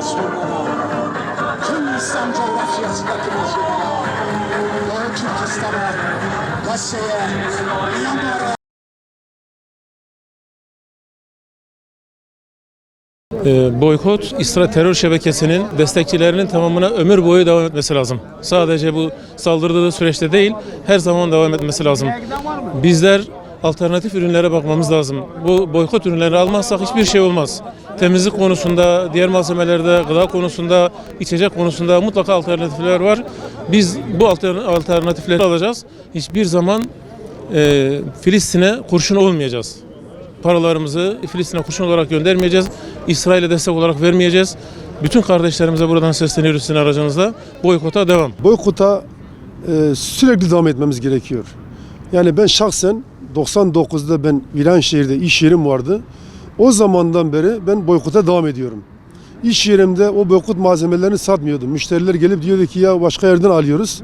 Suriye'de, tüm İslam coğrafyasındaki Müslümanlar, Doğu Türkistan'a, Gazze'ye, Myanmar'a, Boykot, İsrail terör şebekesinin destekçilerinin tamamına ömür boyu devam etmesi lazım. Sadece bu saldırdığı süreçte değil, her zaman devam etmesi lazım. Bizler alternatif ürünlere bakmamız lazım. Bu boykot ürünleri almazsak hiçbir şey olmaz. Temizlik konusunda, diğer malzemelerde, gıda konusunda, içecek konusunda mutlaka alternatifler var. Biz bu alternatifleri alacağız. Hiçbir zaman Filistin'e kurşun olmayacağız. Paralarımızı Filistin'e kurşun olarak göndermeyeceğiz. İsrail'e destek olarak vermeyeceğiz. Bütün kardeşlerimize buradan sesleniyoruz sizin aracınızda. Boykota devam. Boykota sürekli devam etmemiz gerekiyor. Yani ben şahsen 99'da ben Viranşehir'de iş yerim vardı. O zamandan beri ben boykota devam ediyorum. İş yerimde o boykot malzemelerini satmıyordum. Müşteriler gelip diyordu ki ya başka yerden alıyoruz.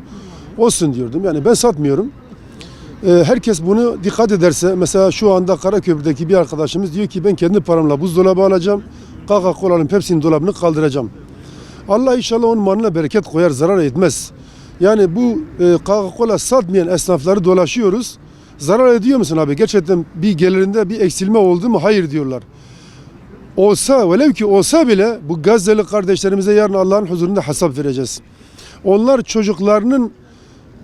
Olsun diyordum. Yani ben satmıyorum. Herkes bunu dikkat ederse, mesela şu anda Karaköprü'deki bir arkadaşımız diyor ki ben kendi paramla buzdolabı alacağım. Coca-Cola'nın, Pepsi'nin dolabını kaldıracağım. Allah inşallah onun malına bereket koyar, zarar etmez. Yani bu Coca-Cola satmayan esnafları dolaşıyoruz. Zarar ediyor musun abi? Gerçekten bir gelirinde bir eksilme oldu mu? Hayır diyorlar. Olsa, velev ki olsa bile bu Gazze'li kardeşlerimize yarın Allah'ın huzurunda hesap vereceğiz. Onlar çocuklarının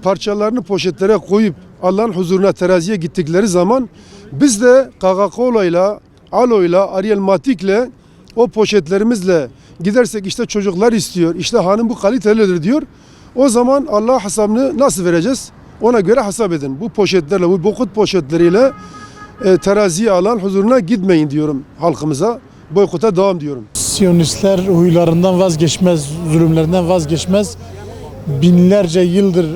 parçalarını poşetlere koyup Allah'ın huzuruna, teraziye gittikleri zaman biz de Coca-Cola'yla, Alo'yla, Ariel Matik'le o poşetlerimizle gidersek işte çocuklar istiyor, işte hanım bu kalitelidir diyor. O zaman Allah hesabını nasıl vereceğiz? Ona göre hesap edin. Bu poşetlerle, bu boykot poşetleriyle teraziye Allah'ın huzuruna gitmeyin diyorum halkımıza. Boykota devam diyorum. Siyonistler huylarından vazgeçmez, zulümlerinden vazgeçmez. Binlerce yıldır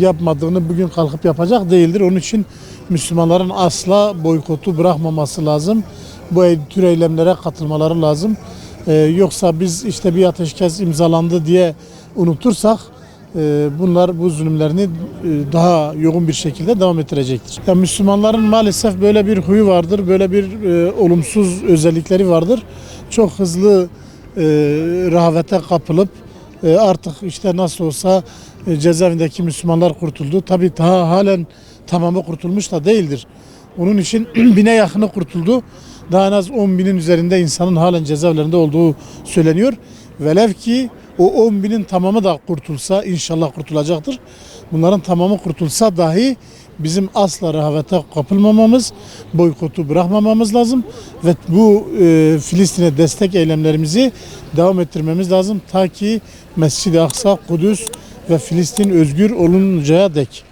yapmadığını bugün kalkıp yapacak değildir. Onun için Müslümanların asla boykotu bırakmaması lazım. Bu tür eylemlere katılmaları lazım. Yoksa biz işte bir ateşkes imzalandı diye unutursak bunlar bu zulümlerini daha yoğun bir şekilde devam ettirecektir. Yani Müslümanların maalesef böyle bir huyu vardır, böyle bir olumsuz özellikleri vardır. Çok hızlı rehavete kapılıp artık işte nasıl olsa cezaevindeki Müslümanlar kurtuldu. Tabii daha halen tamamı kurtulmuş da değildir. Onun için 1000'e yakını kurtuldu. Daha en az 10.000'in üzerinde insanın halen cezaevlerinde olduğu söyleniyor. Velev ki o 10.000'in tamamı da kurtulsa, inşallah kurtulacaktır. Bunların tamamı kurtulsa dahi bizim asla rehavete kapılmamamız, boykotu bırakmamamız lazım ve bu Filistin'e destek eylemlerimizi devam ettirmemiz lazım ta ki Mescid-i Aksa, Kudüs ve Filistin özgür oluncaya dek.